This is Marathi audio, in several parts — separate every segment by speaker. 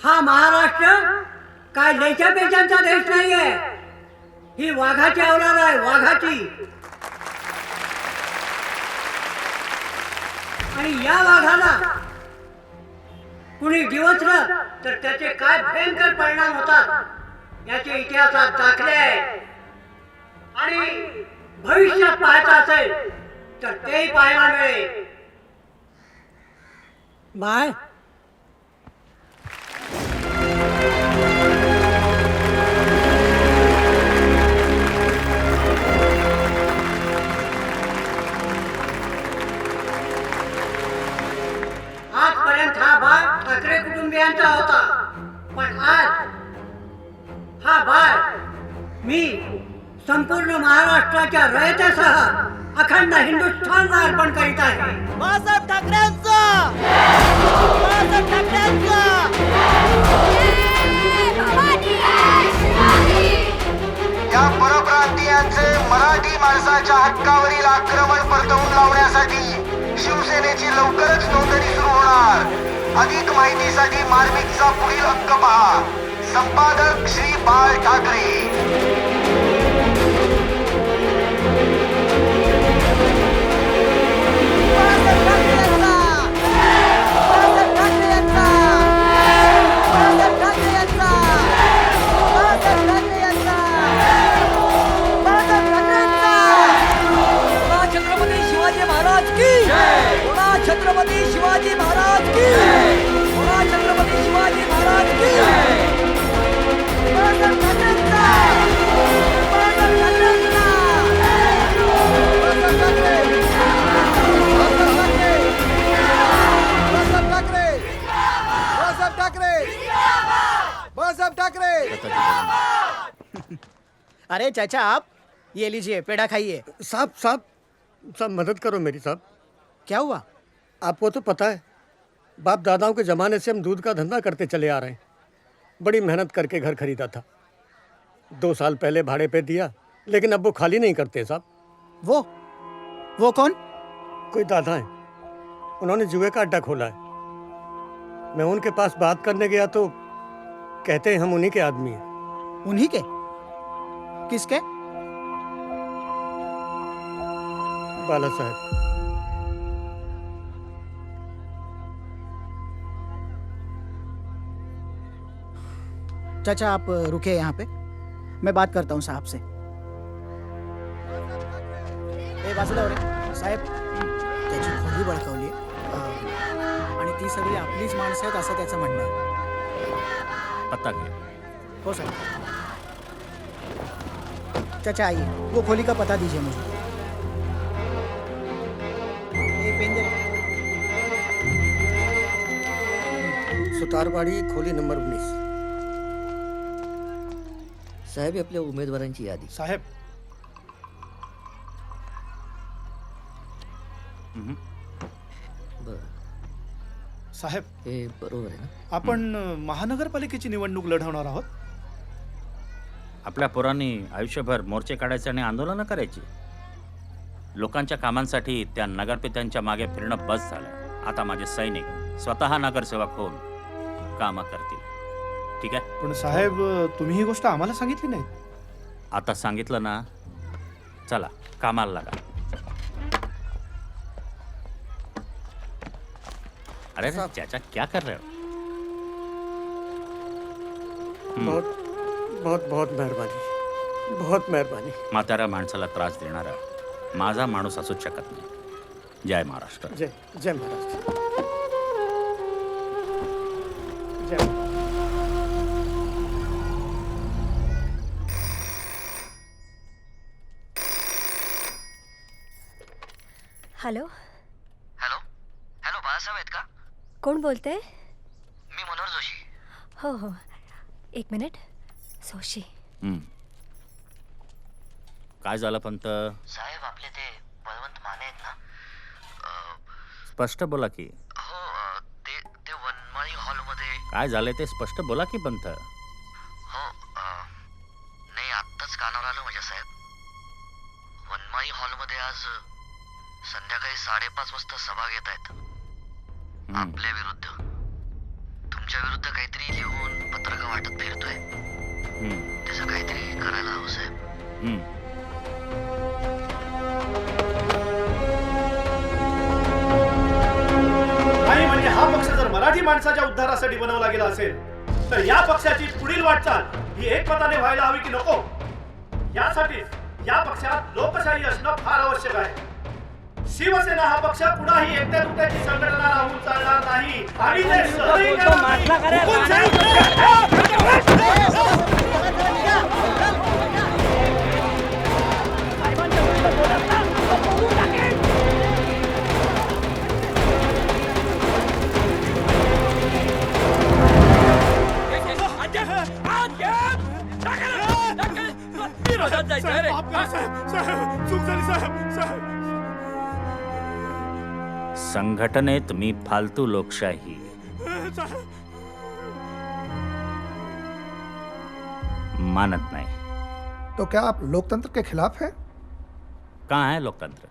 Speaker 1: हा महाराष्ट्र काय लेच्या पेचांचा देश नाहीये, ही वाघाची अवलाद आहे, वाघाची. आणि या वाघाला कुणी डिवचलं तर त्याचे काय भयंकर परिणाम होतात याचे इतिहासात दाखले आहे. आणि भविष्यात पाहायचं असेल तर तेही पाहायला मिळेल. बाय आजपर्यंत हा भाग ठाकरे कुटुंबियांचा होता, पण आज हा भाग मी संपूर्ण महाराष्ट्राच्या रयतेसह अखंड हिंदुस्थानला अर्पण करीत आहे.
Speaker 2: बाळासाहेब ठाकरेंचा, बाळासाहेब ठाकरेंचा.
Speaker 3: या परप्रांतीयांचे मराठी माणसाच्या हक्कावरील आक्रमण परतवून लावण्यासाठी शिवसेनेची लवकरच नोंदणी सुरू होणार. अधिक माहितीसाठी मार्मिकचा पुढील अंक पहा. संपादक श्री बाळ ठाकरे.
Speaker 2: छत्रपती शिवाजी महाराज की जय. छत्रपती शिवाजी महाराज की जय. बाळासाहेब ठाकरेंचा, बाळासाहेब ठाकरेंचा. बाळासाहेब ठाकरे, बाळासाहेब ठाकरे, बाळासाहेब ठाकरे, बाळासाहेब ठाकरे, बाळासाहेब ठाकरे. अरे चाचा, आप ये लीजिए, पेड़ा खाइए.
Speaker 4: साहब साहब साहब मदद करो मेरी साहब.
Speaker 2: क्या हुआ?
Speaker 4: आपको तो पता है बाप दादाओं के ज़माने से हम दूध का धंधा करते चले आ रहे हैं. बड़ी मेहनत करके घर खरीदा था. 2 साल पहले भाड़े पे दिया, लेकिन अब वो खाली नहीं करते साहब.
Speaker 2: वो कौन?
Speaker 4: कोई दादा हैं, उन्होंने जुए का अड्डा खोला है. मैं उनके पास बात करने गया तो कहते हैं हम उन्हीं के आदमी हैं.
Speaker 2: उन्हीं के? किसके?
Speaker 4: बाला साहब.
Speaker 2: चाचा, आप रुके यहाँ पे, मैं बात करता हूँ साहब से. ए बाजूला रे साहेब, त्याची खोली बळकावली आणि ती सगळी आपलीच माणसं आहेत असं त्याचं म्हणणं आहे.
Speaker 5: पत्ता घे.
Speaker 2: हो सर. चाचा आइए, वो खोली का पता दीजिए मुझे. ए पेन दे.
Speaker 4: सुतारवाडी खोली नंबर 19.
Speaker 6: साहेब, आपल्या उमेदवारांची यादी.
Speaker 7: साहेब,
Speaker 6: बरं,
Speaker 7: साहेब,
Speaker 6: हे बरोबर आहे ना?
Speaker 7: आपण महानगरपालिकेची निवडणूक लढवणार आहोत.
Speaker 5: आपल्या पोरांनी आयुष्यभर मोर्चे काढायचे आणि आंदोलनं करायची. लोकांच्या कामांसाठी त्या नगरपेत्यांच्या मागे फिरणं बस झालं. आता माझे सैनिक स्वतः नगरसेवक होऊन कामं करतील. ठीक आहे?
Speaker 7: पण साहेब, तुम्ही ही गोष्ट आम्हाला सांगितली नाही.
Speaker 5: आता सांगितलं ना, चला कामाला लागा. अरे चाचा, क्या कर रहे हो?
Speaker 4: बहुत बहुत बहुत मेहरबानी, बहुत मेहरबानी.
Speaker 5: म्हाताऱ्या माणसाला त्रास देणारा माझा माणूस असूच शकत नाही. जय महाराष्ट्र.
Speaker 4: जय जय महाराष्ट्र. जय.
Speaker 8: हॅलो
Speaker 6: हॅलो, हॅलो, बाळासाहेब आहेत का?
Speaker 8: कोण बोलते?
Speaker 6: मी मनोहर जोशी.
Speaker 8: हो हो, एक मिनिट. जोशी.
Speaker 5: काय झालं पंत?
Speaker 6: साहेब, आपले ते बळवंत माने आहेत ना?
Speaker 5: स्पष्ट बोला की.
Speaker 6: हो, ते ते वनमाळी हॉलमध्ये.
Speaker 5: काय झालं ते स्पष्ट बोला की पंत.
Speaker 6: हो, नाही, आत्ताच कानावर आलं माझ्या साहेब. वनमाळी हॉलमध्ये आज संध्याकाळी 5:30 वाजता सभा घेत आहेत आपल्या विरुद्ध. आमच्या विरुद्ध काहीतरी लिहून पत्रक वाटत फिरतोय.
Speaker 5: हम्म,
Speaker 6: त्याचं काहीतरी करायला हवं साहेब.
Speaker 5: हम्म.
Speaker 7: नाही म्हणजे हा पक्ष जर मराठी माणसाच्या उद्धारासाठी बनवला गेला असेल तर या पक्षाची पुढील वाटचाल ही एकमताने व्हायला हवी की नको, यासाठी या पक्षात लोकशाही असणं फार आवश्यक आहे. शिवसेना हा पक्ष कुणाही एकट्या दुट्याची संघटना राहून चालणार नाही आणि ते
Speaker 5: संघटनेत मी फालतू लोकशाही मानत नहीं.
Speaker 9: तो क्या आप लोकतंत्र के खिलाफ हैं?
Speaker 5: कहाँ है लोकतंत्र?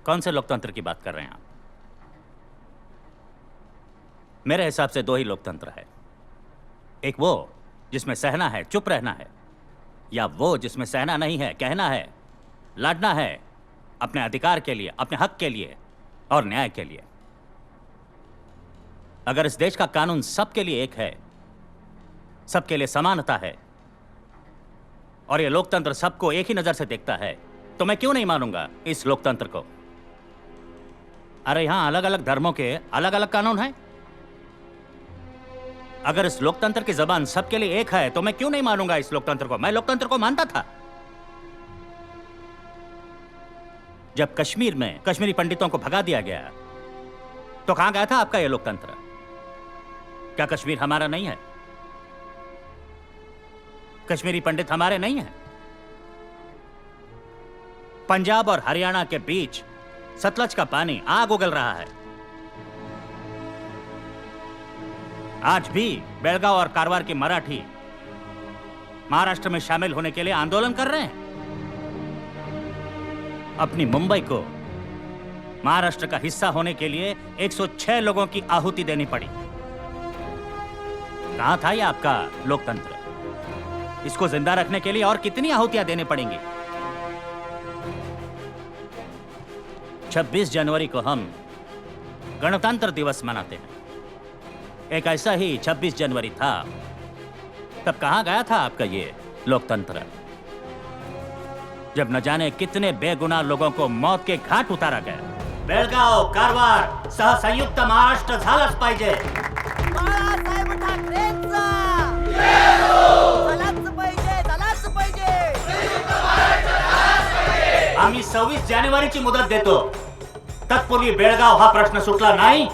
Speaker 5: कौन से लोकतंत्र की बात कर रहे हैं आप? मेरे हिसाब से दो ही लोकतंत्र है. एक वो जिसमें सहना है, चुप रहना है, या वो जिसमें सहना नहीं है, कहना है, लड़ना है अपने अधिकार के लिए, अपने हक के लिए और न्याय के लिए. अगर इस देश का कानून सबके लिए एक है, सबके लिए समानता है और ये लोकतंत्र सबको एक ही नजर से देखता है, तो मैं क्यों नहीं मानूंगा इस लोकतंत्र को? अरे यहां अलग अलग धर्मों के अलग अलग कानून हैं. अगर इस लोकतंत्र की जबान सबके लिए एक है तो मैं क्यों नहीं मानूंगा इस लोकतंत्र को? मैं लोकतंत्र को मानता था. जब कश्मीर में कश्मीरी पंडितों को भगा दिया गया तो कहां गया था आपका यह लोकतंत्र? क्या कश्मीर हमारा नहीं है? कश्मीरी पंडित हमारे नहीं हैं? पंजाब और हरियाणा के बीच सतलज का पानी आग उगल रहा है. आज भी बेलगांव और कारवार के मराठी महाराष्ट्र में शामिल होने के लिए आंदोलन कर रहे हैं. अपनी मुंबई को महाराष्ट्र का हिस्सा होने के लिए 106 लोगों की आहुति देनी पड़ी. कहां था यह आपका लोकतंत्र? इसको जिंदा रखने के लिए और कितनी आहुतियां देनी पड़ेंगी? 26 जनवरी को हम गणतंत्र दिवस मनाते हैं. एक ऐसा ही 26 जनवरी था. तब कहां गया था आपका ये लोकतंत्र, जब न जाने कितने बेगुनाह लोगों को मौत के घाट उतारा गया? बेळगाव कारवार सह संयुक्त महाराष्ट्र झालाच पाहिजे.
Speaker 2: बाळासाहेब ठाकरेंचा झालाच पाहिजे.
Speaker 5: आम्ही 26 जानेवारीची मुदत देतो. तत्पूर्वी बेळगाव हा प्रश्न सुटला नाही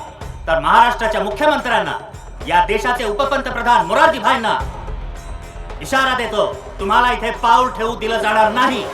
Speaker 5: तर महाराष्ट्राच्या मुख्यमंत्र्यांना, या देशाचे उपपंतप्रधान मोरारजी भाईंना इशारा देतो, तुम्हाला इथे पाऊल ठेवू दिलं जाणार नाही.